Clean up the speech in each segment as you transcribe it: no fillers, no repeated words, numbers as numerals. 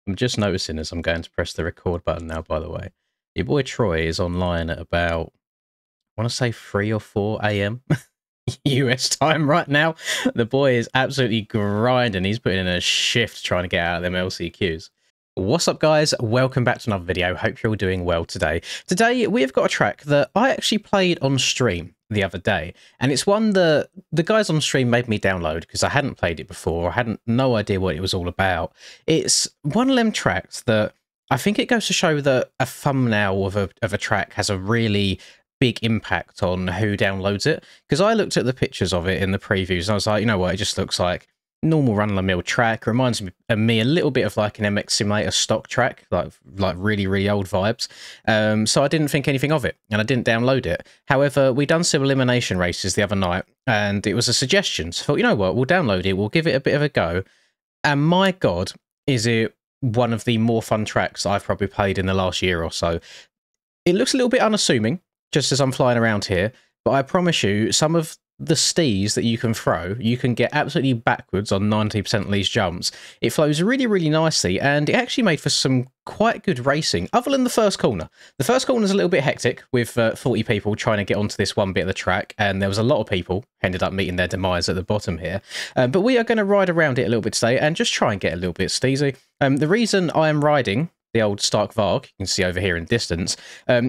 I'm just noticing as I'm going to press the record button now, by the way. Your boy Troy is online at about, I want to say 3 or 4 a.m. US time right now. The boy is absolutely grinding. He's putting in a shift trying to get out of them LCQs. What's up, guys? Welcome back to another video. Hope you're all doing well today. Today, we've got a track that I actually played on stream the other day, and it's one that the guys on stream made me download because I hadn't played it before. I hadn't no idea what it was all about. It's one of them tracks that I think it goes to show that a thumbnail of a track has a really big impact on who downloads it, because I looked at the pictures of it in the previews and I was like, you know what, it just looks like normal run-of-the-mill track. Reminds me a little bit of like an MX Simulator stock track, like really old vibes. So I didn't think anything of it and I didn't download it. However, we done some elimination races the other night and it was a suggestion, so I thought, you know what, we'll download it, we'll give it a bit of a go. And my god, is it one of the more fun tracks I've probably played in the last year or so. It looks a little bit unassuming just as I'm flying around here, but I promise you, some of the stees that you can throw, you can get absolutely backwards on 90% of these jumps. It flows really nicely, and it actually made for some quite good racing, other than the first corner. The first corner is a little bit hectic, with 40 people trying to get onto this one bit of the track, and there was a lot of people ended up meeting their demise at the bottom here. But we are going to ride around it a little bit today, and just try and get a little bit steezy. The reason I am riding the old Stark Varg, you can see over here in distance,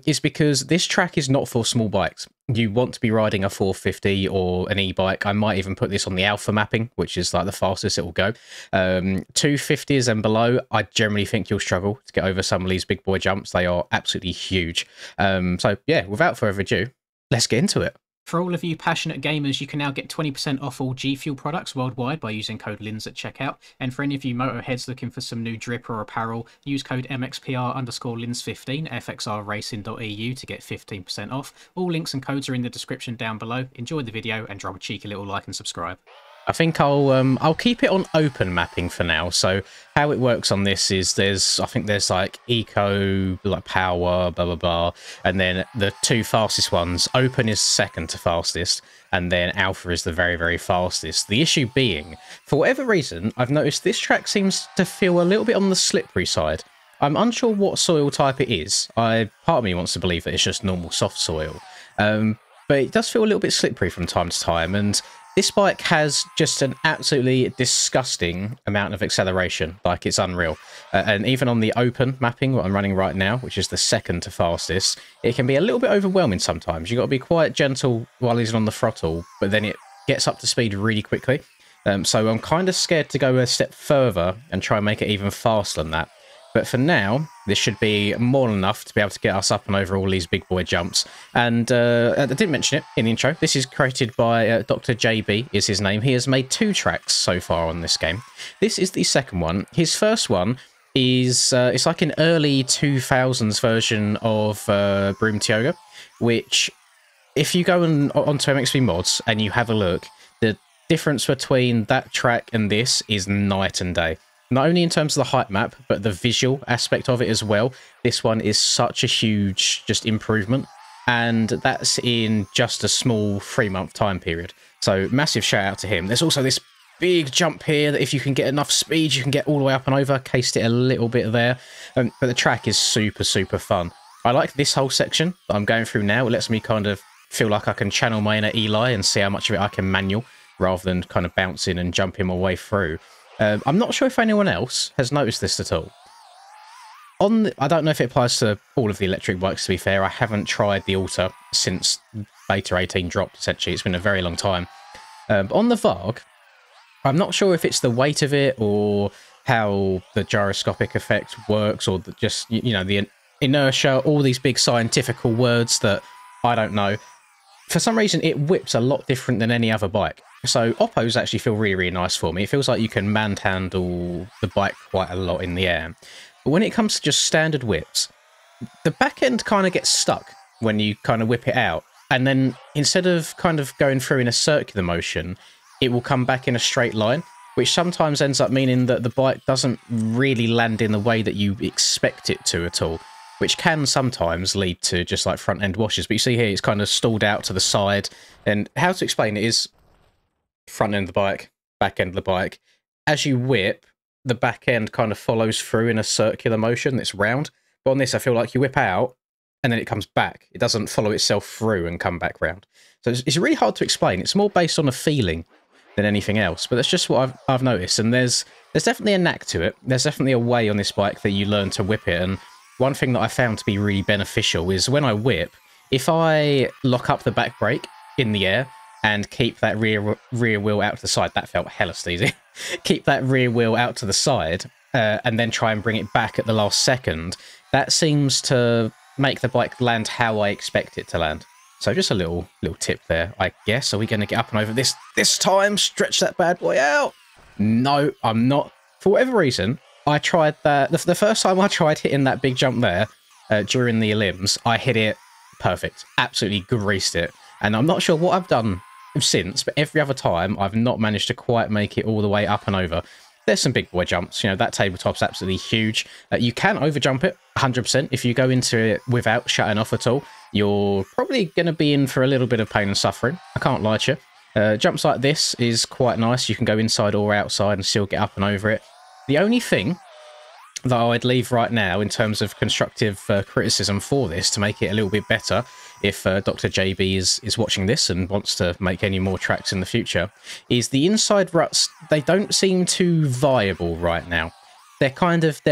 is because this track is not for small bikes. You want to be riding a 450 or an e-bike. I might even put this on the alpha mapping, which is like the fastest it will go. 250s and below, I generally think you'll struggle to get over some of these big boy jumps. They are absolutely huge. So yeah, without further ado, let's get into it. For all of you passionate gamers, you can now get 20% off all G Fuel products worldwide by using code LINS at checkout. And for any of you motorheads looking for some new drip or apparel, use code MXPR_LINS15 fxrracing.eu to get 15% off. All links and codes are in the description down below. Enjoy the video and drop a cheeky little like and subscribe. I think I'll keep it on open mapping for now. So how it works on this is I think there's like eco, like power, blah blah blah, and then the two fastest ones. Open is second to fastest, and then alpha is the very fastest. The issue being, for whatever reason, I've noticed this track seems to feel a little bit on the slippery side. I'm unsure what soil type it is. Part of me wants to believe that it's just normal soft soil, but it does feel a little bit slippery from time to time, and this bike has just an absolutely disgusting amount of acceleration, like it's unreal. And even on the open mapping, what I'm running right now, which is the second to fastest, it can be a little bit overwhelming sometimes. You've got to be quite gentle while he's on the throttle, but then it gets up to speed really quickly. So I'm kind of scared to go a step further and try and make it even faster than that. But for now, this should be more than enough to be able to get us up and over all these big boy jumps. And I didn't mention it in the intro. This is created by Dr. JB, is his name. He has made 2 tracks so far on this game. This is the second one. His first one is it's like an early 2000s version of Broom Tioga, which if you go onto MXV Mods and you have a look, the difference between that track and this is night and day. Not only in terms of the height map, but the visual aspect of it as well. This one is such a huge just improvement, and that's in just a small 3-month time period. So massive shout out to him. There's also this big jump here that if you can get enough speed, you can get all the way up and over. Cased it a little bit there, but the track is super fun. I like this whole section that I'm going through now. It lets me kind of feel like I can channel my inner Eli and see how much of it I can manual, rather than kind of bouncing and jumping my way through. I'm not sure if anyone else has noticed this at all. I don't know if it applies to all of the electric bikes, to be fair. I haven't tried the Alta since Beta 18 dropped, essentially. It's been a very long time. But on the Varg, I'm not sure if it's the weight of it or how the gyroscopic effect works, or just, you know, the inertia, all these big scientific words that I don't know. For some reason, it whips a lot different than any other bike. So Oppos actually feel really nice for me. It feels like you can manhandle the bike quite a lot in the air. But when it comes to just standard whips, the back end kind of gets stuck when you kind of whip it out. And then instead of kind of going through in a circular motion, it will come back in a straight line, which sometimes ends up meaning that the bike doesn't really land in the way that you expect it to at all, which can sometimes lead to just like front end washes. But you see here, it's kind of stalled out to the side. And how to explain it is, front end of the bike, back end of the bike, as you whip, the back end kind of follows through in a circular motion that's round. But on this, I feel like you whip out and then it comes back. It doesn't follow itself through and come back round. So it's really hard to explain. It's more based on a feeling than anything else. But that's just what I've noticed. And there's definitely a knack to it. There's definitely a way on this bike that you learn to whip it. And one thing that I found to be really beneficial is when I whip, if I lock up the back brake in the air and keep that rear wheel out to the side, that felt hella steezy. Keep that rear wheel out to the side and then try and bring it back at the last second, that seems to make the bike land how I expect it to land. So just a little tip there, I guess. Are we going to get up and over this time? Stretch that bad boy out? No, I'm not. For whatever reason, I tried that. The first time I tried hitting that big jump there during the elims, I hit it perfect. Absolutely greased it. And I'm not sure what I've done since, but every other time I've not managed to quite make it all the way up and over. There's some big boy jumps. You know, that tabletop's absolutely huge. You can overjump it 100%. If you go into it without shutting off at all, you're probably going to be in for a little bit of pain and suffering. I can't lie to you. Jumps like this is quite nice. You can go inside or outside and still get up and over it. The only thing that I'd leave right now in terms of constructive criticism for this to make it a little bit better, if Dr. JB is watching this and wants to make any more tracks in the future, is the inside ruts. They don't seem too viable right now. They're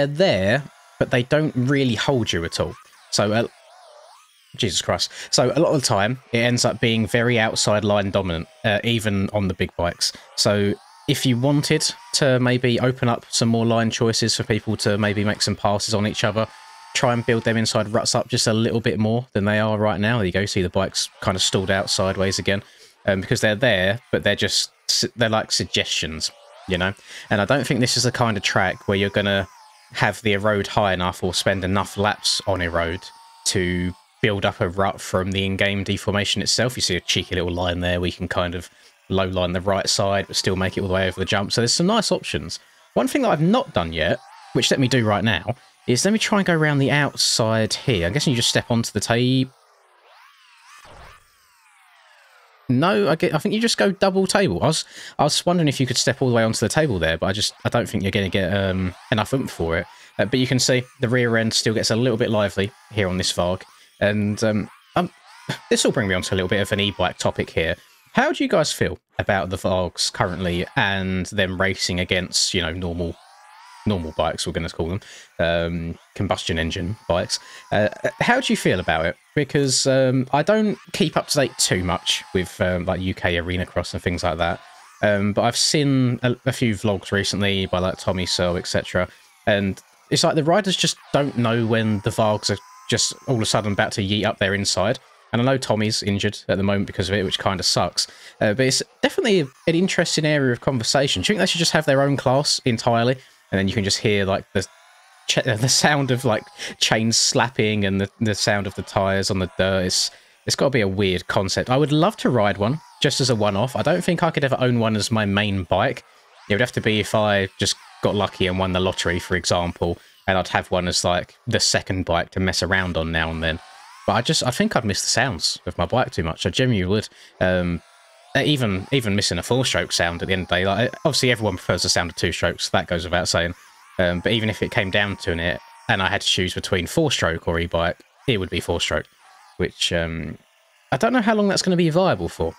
there, but they don't really hold you at all. So, Jesus Christ. So a lot of the time, it ends up being very outside line dominant, even on the big bikes. So if you wanted to maybe open up some more line choices for people to maybe make some passes on each other, try and build them inside ruts up just a little bit more than they are right now. There you go, see the bike's kind of stalled out sideways again, because they're there, but they're like suggestions, you know? And I don't think this is the kind of track where you're going to have the erode high enough or spend enough laps on erode to build up a rut from the in-game deformation itself. You see a cheeky little line there where you can kind of low line the right side but still make it all the way over the jump. So there's some nice options. One thing that I've not done yet, which let me do right now, is let me try and go around the outside here. I'm guessing you just step onto the table. No, I think you just go double table. I was wondering if you could step all the way onto the table there, but I don't think you're going to get enough oomph for it. But you can see the rear end still gets a little bit lively here on this Varg. And this will bring me on to a little bit of an e-bike topic here. How do you guys feel about the Vargs currently and them racing against, you know, normal bikes, we're going to call them, combustion engine bikes? How do you feel about it? Because I don't keep up to date too much with like UK arena cross and things like that. But I've seen a few vlogs recently by like Tommy Searle, etc. And it's like the riders just don't know when the Vargs are just all of a sudden about to yeet up their inside. And I know Tommy's injured at the moment because of it, which kind of sucks. But it's definitely an interesting area of conversation. Do you think they should just have their own class entirely? And then you can just hear like the sound of like chains slapping and the sound of the tyres on the dirt. It's got to be a weird concept. I would love to ride one just as a one-off. I don't think I could ever own one as my main bike. It would have to be if I just got lucky and won the lottery, for example, and I'd have one as like the second bike to mess around on now and then. But I think I'd miss the sounds of my bike too much. I genuinely would. Even missing a four-stroke sound at the end of the day. Like, obviously, everyone prefers the sound of two strokes. That goes without saying. But even if it came down to it, and I had to choose between four-stroke or e-bike, it would be four-stroke. Which I don't know how long that's going to be viable for.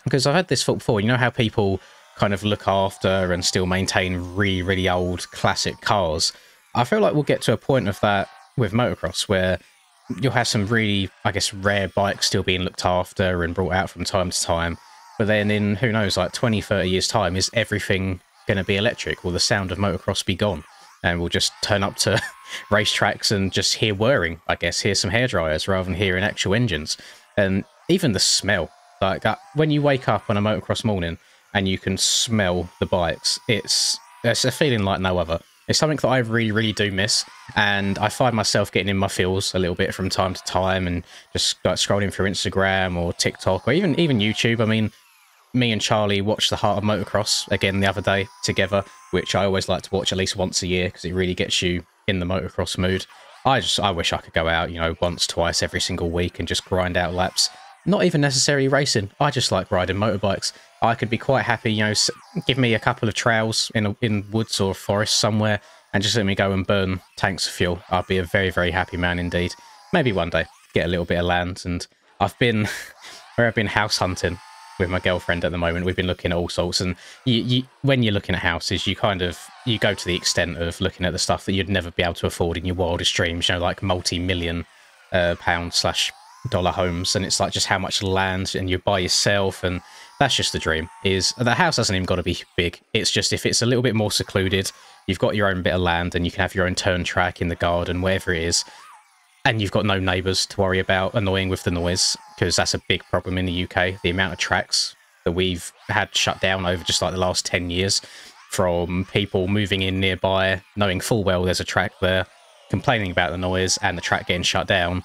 Because I've had this thought before. You know how people kind of look after and still maintain really, really old classic cars? I feel like we'll get to a point of that with motocross where you'll have some really, I guess, rare bikes still being looked after and brought out from time to time. But then in, who knows, like 20, 30 years' time, is everything going to be electric? Will the sound of motocross be gone? And we'll just turn up to racetracks and just hear whirring, I guess, hear some hairdryers rather than hearing actual engines. And even the smell. Like, when you wake up on a motocross morning and you can smell the bikes, it's a feeling like no other. It's something that I really, really do miss, and I find myself getting in my feels a little bit from time to time and just like scrolling through Instagram or TikTok or even YouTube. I mean, me and Charlie watched The Heart of Motocross again the other day together, which I always like to watch at least once a year because it really gets you in the motocross mood. I wish I could go out, you know, once, twice every single week and just grind out laps. Not even necessarily racing. I just like riding motorbikes. I could be quite happy, you know, give me a couple of trails in woods or forest somewhere and just let me go and burn tanks of fuel. I'd be a very, very happy man indeed. Maybe one day get a little bit of land. And I've been where I've been house hunting with my girlfriend at the moment. We've been looking at all sorts, and when you're looking at houses, you go to the extent of looking at the stuff that you'd never be able to afford in your wildest dreams, you know, like multi-million pound/dollar homes. And it's like just how much land, and you buy yourself, and that's just the dream. Is the house hasn't even got to be big. It's just if it's a little bit more secluded, you've got your own bit of land and you can have your own turn track in the garden, wherever it is, and you've got no neighbours to worry about annoying with the noise, because that's a big problem in the UK. The amount of tracks that we've had shut down over just like the last 10 years from people moving in nearby, knowing full well there's a track there, complaining about the noise and the track getting shut down.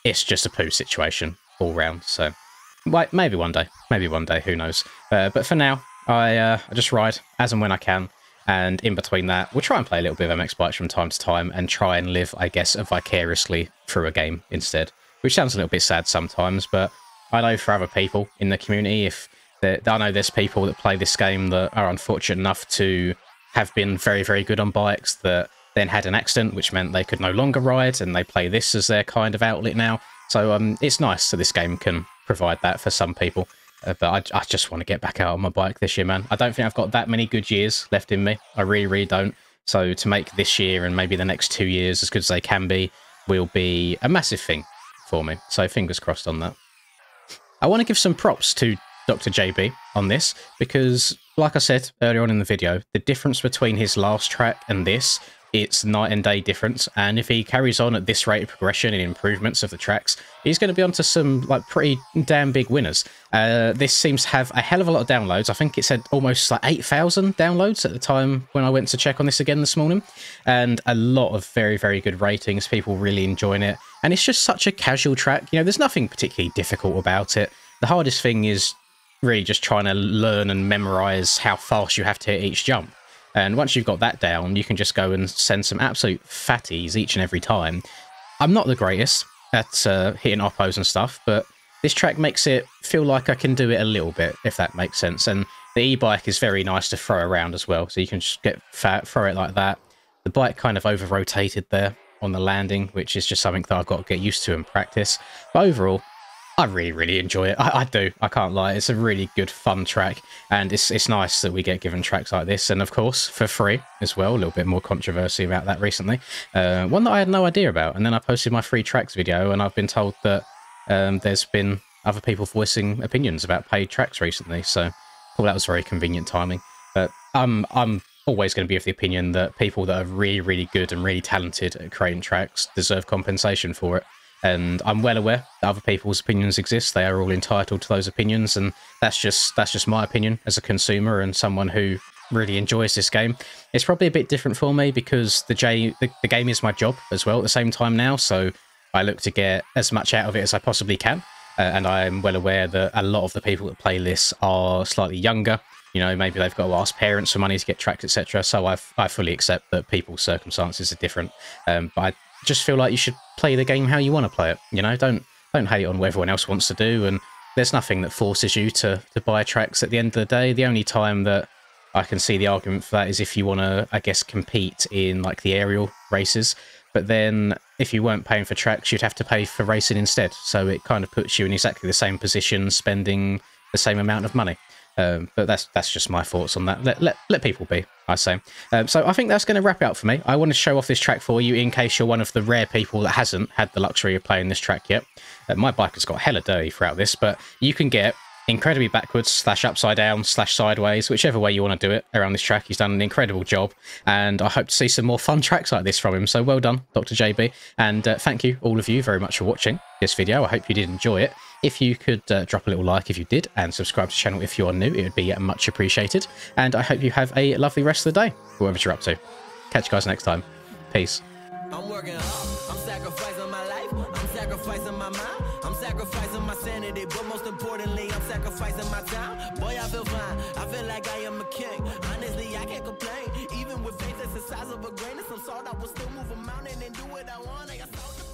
It's just a poo situation all round. So maybe one day, who knows. But for now, I just ride as and when I can. And in between that, we'll try and play a little bit of MX Bikes from time to time and try and live, I guess, vicariously through a game instead. Which sounds a little bit sad sometimes, but I know for other people in the community, I know there's people that play this game that are unfortunate enough to have been very, very good on bikes that then had an accident, which meant they could no longer ride, and they play this as their kind of outlet now. So it's nice that this game can provide that for some people. But I just want to get back out on my bike this year, man. I don't think I've got that many good years left in me. I really, really don't. So to make this year and maybe the next 2 years as good as they can be will be a massive thing for me. So fingers crossed on that. I want to give some props to Dr. JB on this because, like I said earlier on in the video, the difference between his last track and this, it's night and day difference. And if he carries on at this rate of progression and improvements of the tracks, he's going to be onto some like pretty damn big winners. This seems to have a hell of a lot of downloads. I think it said almost like 8,000 downloads at the time when I went to check on this again this morning, and a lot of very, very good ratings. People really enjoying it, and it's just such a casual track. You know, there's nothing particularly difficult about it. The hardest thing is really just trying to learn and memorize how fast you have to hit each jump. And once you've got that down, you can just go and send some absolute fatties each and every time. I'm not the greatest at hitting oppos and stuff, but this track makes it feel like I can do it a little bit, if that makes sense. And the e-bike is very nice to throw around as well, so you can just throw it like that. The bike kind of over-rotated there on the landing, which is just something that I've got to get used to and practice. But overall, I really, really enjoy it. I do. I can't lie. It's a really good, fun track. And it's nice that we get given tracks like this. And of course, for free as well. A little bit more controversy about that recently. One that I had no idea about. And then I posted my free tracks video and I've been told that there's been other people voicing opinions about paid tracks recently. So I thought that was very convenient timing. But I'm always going to be of the opinion that people that are really, really good and really talented at creating tracks deserve compensation for it. And I'm well aware that other people's opinions exist. They are all entitled to those opinions, and that's just my opinion as a consumer and someone who really enjoys this game. It's probably a bit different for me because the game is my job as well at the same time now, so I look to get as much out of it as I possibly can. And I'm well aware that a lot of the people that play this are slightly younger. You know, maybe they've got to ask parents for money to get tracks, etc. So I fully accept that people's circumstances are different. But I just feel like you should play the game how you want to play it. You know, don't hate on what everyone else wants to do. And there's nothing that forces you to buy tracks at the end of the day. The only time that I can see the argument for that is if you want to, I guess, compete in like the aerial races. But then if you weren't paying for tracks, you'd have to pay for racing instead. So it kind of puts you in exactly the same position, spending the same amount of money. But that's just my thoughts on that. Let people be, I say. So I think that's going to wrap it up for me. I want to show off this track for you in case you're one of the rare people that hasn't had the luxury of playing this track yet. My bike has got hella dirty throughout this, but you can get incredibly backwards / upside down / sideways, whichever way you want to do it around this track. He's done an incredible job, and I hope to see some more fun tracks like this from him. So well done, Dr. JB, and thank you all of you very much for watching this video. I hope you did enjoy it. If you could drop a little like if you did, and subscribe to the channel if you are new, it would be much appreciated. And I hope you have a lovely rest of the day, whatever you're up to. Catch you guys next time. Peace. I'm working hard, I'm sacrificing my life, I'm sacrificing my mind, I'm sacrificing my sanity, but most importantly, I'm sacrificing my time. Boy, I feel fine, I feel like I am a king. Honestly, I can't complain, even with faith that's the size of a grain of some salt, I will still move a mountain and do what I want. I got salt.